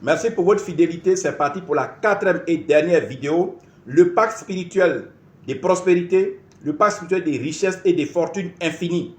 Merci pour votre fidélité. C'est parti pour la 4e et dernière vidéo. Le pacte spirituel des prospérités, le pacte spirituel des richesses et des fortunes infinies.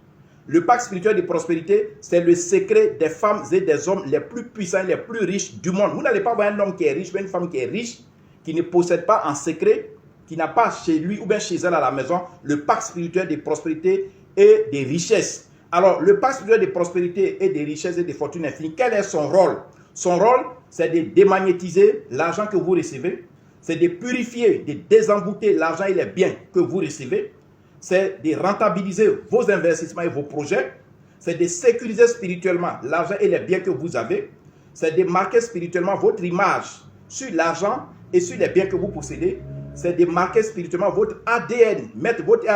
Le pacte spirituel des prospérités, c'est le secret des femmes et des hommes les plus puissants et les plus riches du monde. Vous n'allez pas voir un homme qui est riche ou une femme qui est riche, qui ne possède pas en secret, qui n'a pas chez lui ou bien chez elle à la maison le pacte spirituel des prospérités et des richesses. Alors, le pacte spirituel des prospérités et des richesses et des fortunes infinies, quel est son rôle? Son rôle, c'est de démagnétiser l'argent que vous recevez, c'est de purifier, de désembouter l'argent et les biens que vous recevez, c'est de rentabiliser vos investissements et vos projets, c'est de sécuriser spirituellement l'argent et les biens que vous avez, c'est de marquer spirituellement votre image sur l'argent et sur les biens que vous possédez, c'est de marquer spirituellement votre ADN, mettre votre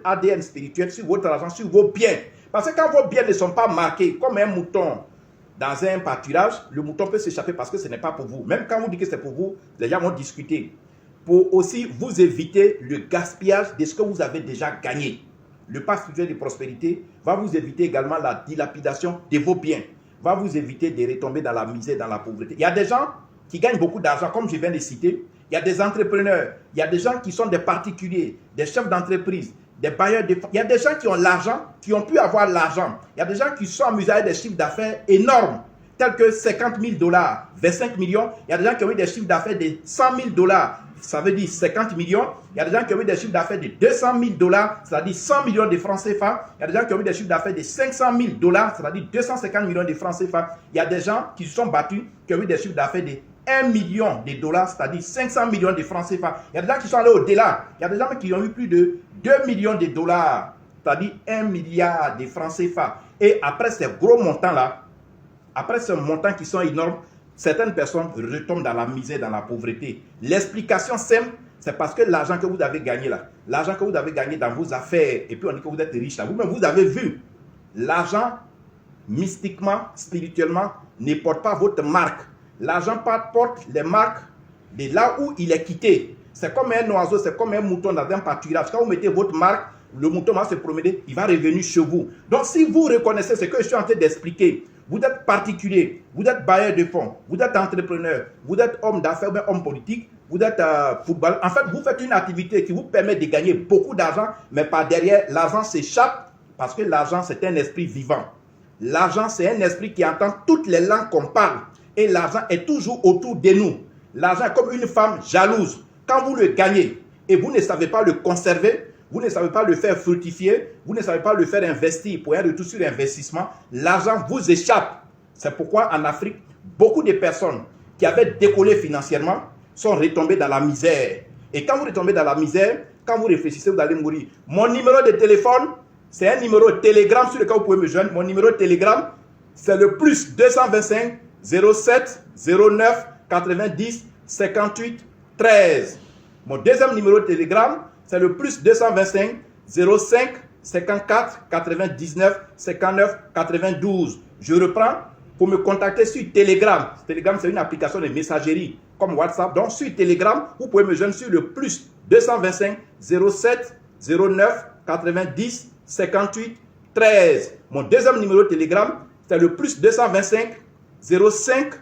ADN spirituel sur votre argent, sur vos biens. Parce que quand vos biens ne sont pas marqués comme un mouton dans un pâturage, le mouton peut s'échapper parce que ce n'est pas pour vous. Même quand vous dites que c'est pour vous, les gens vont discuter. Pour aussi vous éviter le gaspillage de ce que vous avez déjà gagné. Le pacte spirituel de prospérité va vous éviter également la dilapidation de vos biens. Va vous éviter de retomber dans la misère, dans la pauvreté. Il y a des gens qui gagnent beaucoup d'argent, comme je viens de citer. Il y a des entrepreneurs, il y a des gens qui sont des particuliers, des chefs d'entreprise, des bailleurs de fonds. Il y a des gens qui ont l'argent, qui ont pu avoir l'argent. Il y a des gens qui sont amusés avec des chiffres d'affaires énormes, tels que 50 000 $, 25 millions. Il y a des gens qui ont eu des chiffres d'affaires de 100 000 $, ça veut dire 50 millions. Il y a des gens qui ont eu des chiffres d'affaires de 200 000 $, c'est-à-dire 100 millions de francs CFA. Il y a des gens qui ont eu des chiffres d'affaires de 500 000 $, c'est-à-dire 250 millions de francs CFA. Il y a des gens qui se sont battus, qui ont eu des chiffres d'affaires de 1 million de dollars, c'est-à-dire 500 millions de francs CFA. Il y a des gens qui sont allés au-delà. Il y a des gens qui ont eu plus de 2 millions de dollars, c'est-à-dire 1 milliard de francs CFA. Et après ces gros montants-là, après ces montants qui sont énormes, certaines personnes retombent dans la misère, dans la pauvreté. L'explication simple, c'est parce que l'argent que vous avez gagné là, l'argent que vous avez gagné dans vos affaires, et puis on dit que vous êtes riche là, vous-même vous avez vu, l'argent, mystiquement, spirituellement, ne porte pas votre marque. L'argent porte les marques de là où il est quitté. C'est comme un oiseau, c'est comme un mouton dans un pâturage. Quand vous mettez votre marque, le mouton va se promener, il va revenir chez vous. Donc si vous reconnaissez ce que je suis en train d'expliquer, vous êtes particulier, vous êtes bailleur de fonds, vous êtes entrepreneur, vous êtes homme d'affaires, homme politique, vous êtes footballeur. En fait, vous faites une activité qui vous permet de gagner beaucoup d'argent, mais par derrière, l'argent s'échappe parce que l'argent, c'est un esprit vivant. L'argent, c'est un esprit qui entend toutes les langues qu'on parle. Et l'argent est toujours autour de nous. L'argent est comme une femme jalouse. Quand vous le gagnez et vous ne savez pas le conserver, vous ne savez pas le faire fructifier, vous ne savez pas le faire investir pour un retour sur investissement, l'argent vous échappe. C'est pourquoi en Afrique, beaucoup de personnes qui avaient décollé financièrement sont retombées dans la misère. Et quand vous retombez dans la misère, quand vous réfléchissez, vous allez mourir. Mon numéro de téléphone, c'est un numéro Telegram sur lequel vous pouvez me joindre. Mon numéro de Telegram, c'est le plus 225 07 09 90 58 13. Mon deuxième numéro de Telegram, c'est le plus 225 05 54 99 59 92. Je reprends pour me contacter sur Telegram. Telegram, c'est une application de messagerie comme WhatsApp. Donc, sur Telegram, vous pouvez me joindre sur le plus 225 07 09 90 58 13. Mon deuxième numéro de Telegram, c'est le plus 225 05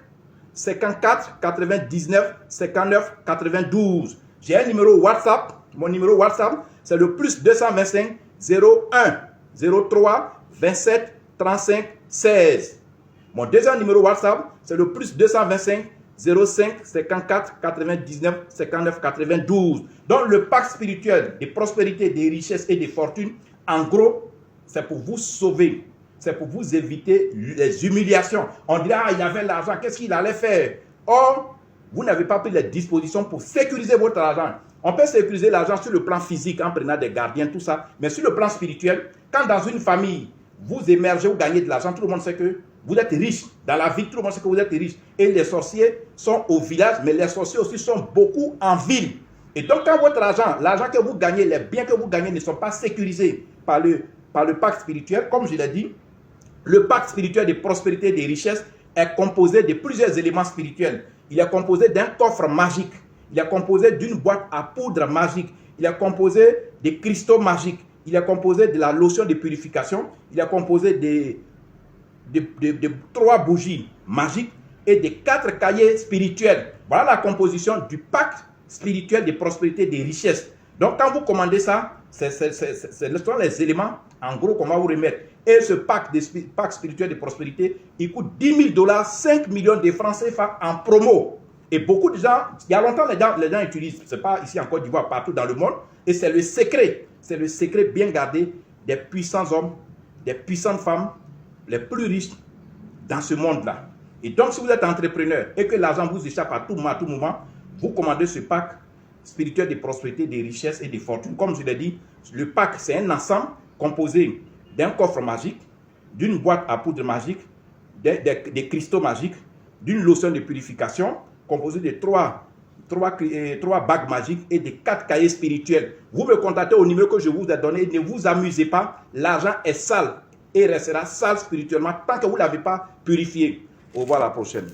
54 99 59 92. J'ai un numéro WhatsApp. Mon numéro WhatsApp, c'est le plus 225 01 03 27 35 16. Mon deuxième numéro WhatsApp, c'est le plus 225 05 54 99 59 92. Donc le pacte spirituel de prospérité, des richesses et des fortunes, en gros, c'est pour vous sauver. C'est pour vous éviter les humiliations. On dirait, il avait l'argent, qu'est-ce qu'il allait faire? Or, vous n'avez pas pris les dispositions pour sécuriser votre argent. On peut sécuriser l'argent sur le plan physique en prenant des gardiens, tout ça. Mais sur le plan spirituel, quand dans une famille, vous émergez, vous gagnez de l'argent, tout le monde sait que vous êtes riche. Dans la vie, tout le monde sait que vous êtes riche. Et les sorciers sont au village, mais les sorciers aussi sont beaucoup en ville. Et donc, quand votre argent, l'argent que vous gagnez, les biens que vous gagnez ne sont pas sécurisés par le pacte spirituel, comme je l'ai dit, le pacte spirituel de prospérité et de richesse est composé de plusieurs éléments spirituels. Il est composé d'un coffre magique. Il est composé d'une boîte à poudre magique. Il est composé de cristaux magiques. Il est composé de la lotion de purification. Il est composé de 3 bougies magiques. et des 4 cahiers spirituels. Voilà la composition du pacte spirituel de prospérité et de richesse. Donc, quand vous commandez ça, ce sont les éléments, en gros, qu'on va vous remettre. Et ce pacte spirituel de prospérité, il coûte 10 000 $, 5 millions de francs CFA en promo. Et beaucoup de gens, il y a longtemps, les gens utilisent, ce n'est pas ici en Côte d'Ivoire, partout dans le monde. Et c'est le secret bien gardé des puissants hommes, des puissantes femmes, les plus riches dans ce monde-là. Et donc, si vous êtes entrepreneur et que l'argent vous échappe à tout moment, vous commandez ce pack spirituel de prospérité, de richesse et de fortune. Comme je l'ai dit, le pack, c'est un ensemble composé d'un coffre magique, d'une boîte à poudre magique, des cristaux magiques, d'une lotion de purification, composée de 3 bagues magiques et de 4 cahiers spirituels. Vous me contactez au numéro que je vous ai donné. Ne vous amusez pas. L'argent est sale et restera sale spirituellement tant que vous ne l'avez pas purifié. Au revoir, à la prochaine.